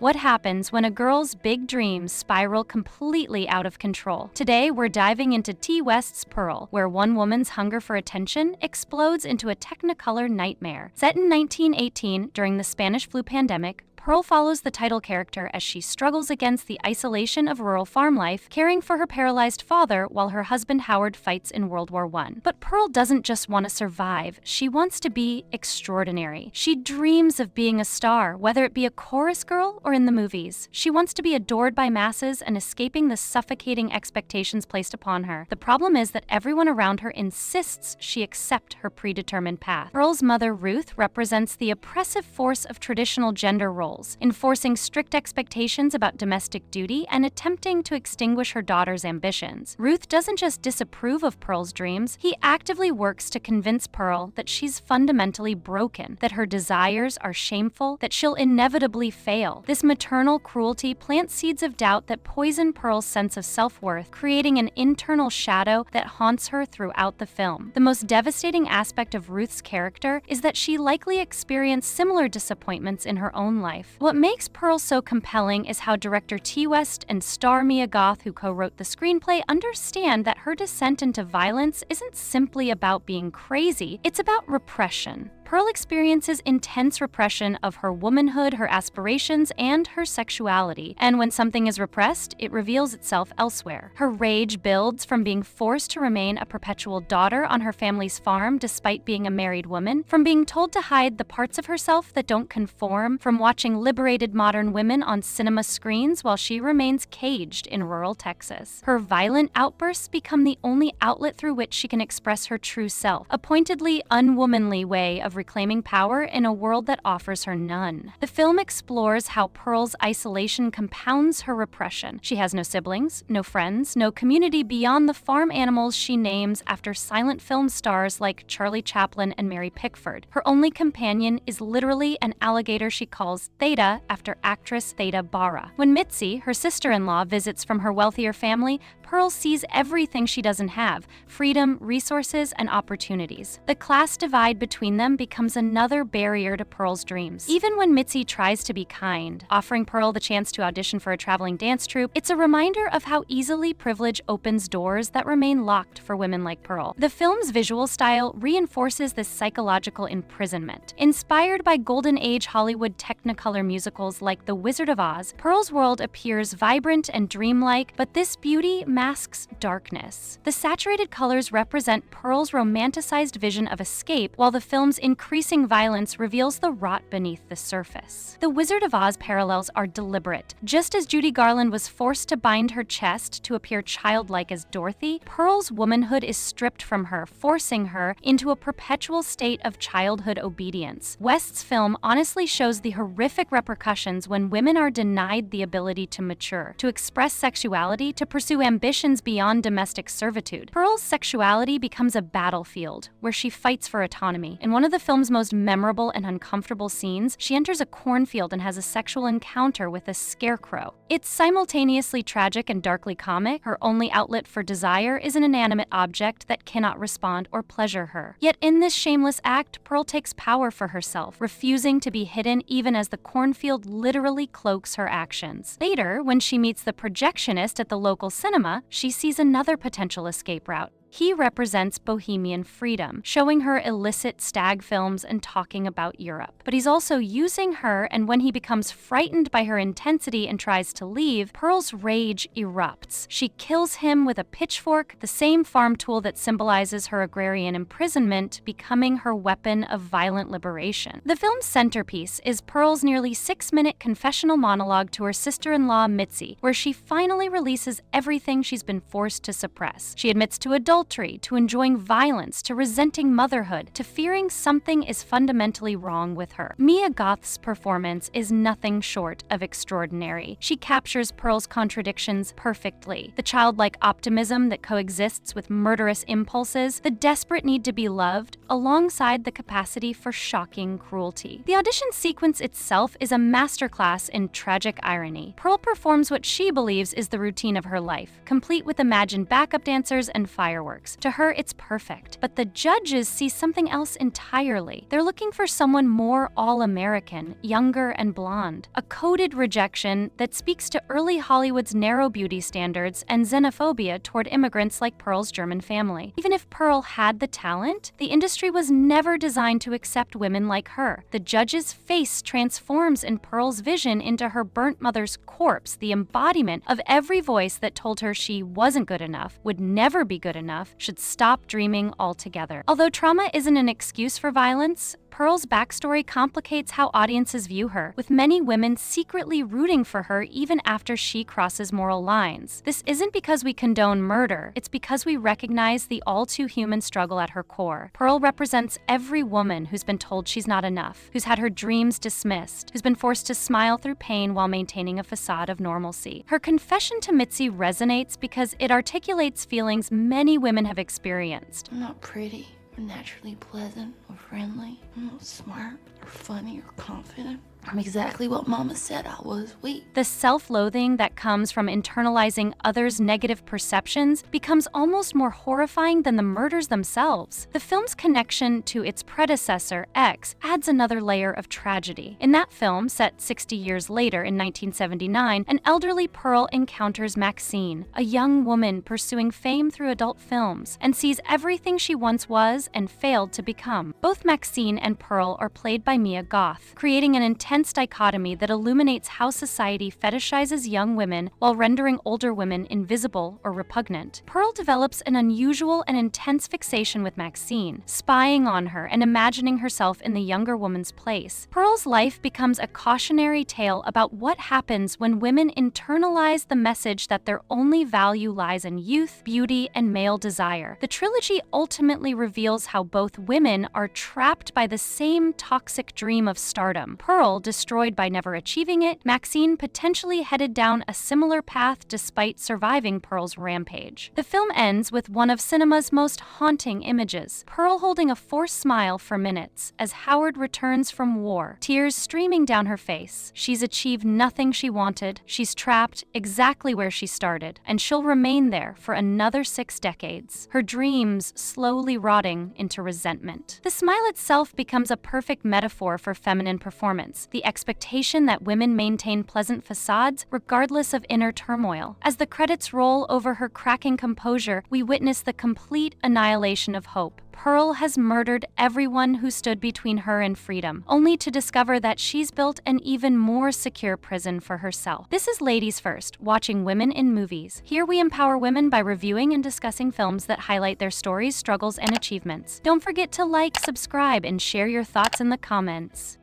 What happens when a girl's big dreams spiral completely out of control? Today, we're diving into T. West's Pearl, where one woman's hunger for attention explodes into a technicolor nightmare. Set in 1918 during the Spanish flu pandemic, Pearl follows the title character as she struggles against the isolation of rural farm life, caring for her paralyzed father while her husband Howard fights in World War I. But Pearl doesn't just want to survive, she wants to be extraordinary. She dreams of being a star, whether it be a chorus girl or in the movies. She wants to be adored by masses and escaping the suffocating expectations placed upon her. The problem is that everyone around her insists she accept her predetermined path. Pearl's mother, Ruth, represents the oppressive force of traditional gender roles, enforcing strict expectations about domestic duty and attempting to extinguish her daughter's ambitions. Ruth doesn't just disapprove of Pearl's dreams, he actively works to convince Pearl that she's fundamentally broken, that her desires are shameful, that she'll inevitably fail. This maternal cruelty plants seeds of doubt that poison Pearl's sense of self-worth, creating an internal shadow that haunts her throughout the film. The most devastating aspect of Ruth's character is that she likely experienced similar disappointments in her own life. What makes Pearl so compelling is how director T. West and star Mia Goth, who co-wrote the screenplay, understand that her descent into violence isn't simply about being crazy, it's about repression. Pearl experiences intense repression of her womanhood, her aspirations, and her sexuality. And when something is repressed, it reveals itself elsewhere. Her rage builds from being forced to remain a perpetual daughter on her family's farm despite being a married woman, from being told to hide the parts of herself that don't conform, from watching liberated modern women on cinema screens while she remains caged in rural Texas. Her violent outbursts become the only outlet through which she can express her true self, a pointedly unwomanly way of reclaiming power in a world that offers her none. The film explores how Pearl's isolation compounds her repression. She has no siblings, no friends, no community beyond the farm animals she names after silent film stars like Charlie Chaplin and Mary Pickford. Her only companion is literally an alligator she calls Theta after actress Theta Bara. When Mitzi, her sister-in-law, visits from her wealthier family, Pearl sees everything she doesn't have: freedom, resources, and opportunities. The class divide between them becomes another barrier to Pearl's dreams. Even when Mitzi tries to be kind, offering Pearl the chance to audition for a traveling dance troupe, it's a reminder of how easily privilege opens doors that remain locked for women like Pearl. The film's visual style reinforces this psychological imprisonment. Inspired by Golden Age Hollywood technicolor musicals like The Wizard of Oz, Pearl's world appears vibrant and dreamlike, but this beauty masks darkness. The saturated colors represent Pearl's romanticized vision of escape, while the film's increasing violence reveals the rot beneath the surface. The Wizard of Oz parallels are deliberate. Just as Judy Garland was forced to bind her chest to appear childlike as Dorothy, Pearl's womanhood is stripped from her, forcing her into a perpetual state of childhood obedience. West's film honestly shows the horrific repercussions when women are denied the ability to mature, to express sexuality, to pursue ambitions beyond domestic servitude. Pearl's sexuality becomes a battlefield where she fights for autonomy. In one of the film's most memorable and uncomfortable scenes, she enters a cornfield and has a sexual encounter with a scarecrow. It's simultaneously tragic and darkly comic. Her only outlet for desire is an inanimate object that cannot respond or pleasure her. Yet in this shameless act, Pearl takes power for herself, refusing to be hidden even as the cornfield literally cloaks her actions. Later, when she meets the projectionist at the local cinema, she sees another potential escape route. He represents bohemian freedom, showing her illicit stag films and talking about Europe. But he's also using her, and when he becomes frightened by her intensity and tries to leave, Pearl's rage erupts. She kills him with a pitchfork, the same farm tool that symbolizes her agrarian imprisonment, becoming her weapon of violent liberation. The film's centerpiece is Pearl's nearly 6-minute confessional monologue to her sister-in-law Mitzi, where she finally releases everything she's been forced to suppress. She admits to adultery, to enjoying violence, to resenting motherhood, to fearing something is fundamentally wrong with her. Mia Goth's performance is nothing short of extraordinary. She captures Pearl's contradictions perfectly. The childlike optimism that coexists with murderous impulses, the desperate need to be loved, alongside the capacity for shocking cruelty. The audition sequence itself is a masterclass in tragic irony. Pearl performs what she believes is the routine of her life, complete with imagined backup dancers and fireworks. fireworks. To her, it's perfect. But the judges see something else entirely. They're looking for someone more all-American, younger and blonde. A coded rejection that speaks to early Hollywood's narrow beauty standards and xenophobia toward immigrants like Pearl's German family. Even if Pearl had the talent, the industry was never designed to accept women like her. The judge's face transforms in Pearl's vision into her burnt mother's corpse, the embodiment of every voice that told her she wasn't good enough, would never be good enough, should stop dreaming altogether. Although trauma isn't an excuse for violence, Pearl's backstory complicates how audiences view her, with many women secretly rooting for her even after she crosses moral lines. This isn't because we condone murder, it's because we recognize the all-too-human struggle at her core. Pearl represents every woman who's been told she's not enough, who's had her dreams dismissed, who's been forced to smile through pain while maintaining a facade of normalcy. Her confession to Mitzi resonates because it articulates feelings many women have experienced. I'm not pretty, or naturally pleasant, or friendly. I'm not smart, or funny, or confident. I'm exactly what Mama said I was weak. The self-loathing that comes from internalizing others' negative perceptions becomes almost more horrifying than the murders themselves. The film's connection to its predecessor, X, adds another layer of tragedy. In that film, set 60 years later in 1979, an elderly Pearl encounters Maxine, a young woman pursuing fame through adult films, and sees everything she once was and failed to become. Both Maxine and Pearl are played by Mia Goth, creating an intense dichotomy that illuminates how society fetishizes young women while rendering older women invisible or repugnant. Pearl develops an unusual and intense fixation with Maxine, spying on her and imagining herself in the younger woman's place. Pearl's life becomes a cautionary tale about what happens when women internalize the message that their only value lies in youth, beauty, and male desire. The trilogy ultimately reveals how both women are trapped by the same toxic dream of stardom. Pearl destroyed by never achieving it, Maxine potentially headed down a similar path despite surviving Pearl's rampage. The film ends with one of cinema's most haunting images, Pearl holding a forced smile for minutes as Howard returns from war, tears streaming down her face. She's achieved nothing she wanted, she's trapped exactly where she started, and she'll remain there for another 6 decades, her dreams slowly rotting into resentment. The smile itself becomes a perfect metaphor for feminine performance, the expectation that women maintain pleasant facades regardless of inner turmoil. As the credits roll over her cracking composure, we witness the complete annihilation of hope. Pearl has murdered everyone who stood between her and freedom, only to discover that she's built an even more secure prison for herself. This is Ladies First, watching women in movies. Here we empower women by reviewing and discussing films that highlight their stories, struggles, and achievements. Don't forget to like, subscribe, and share your thoughts in the comments.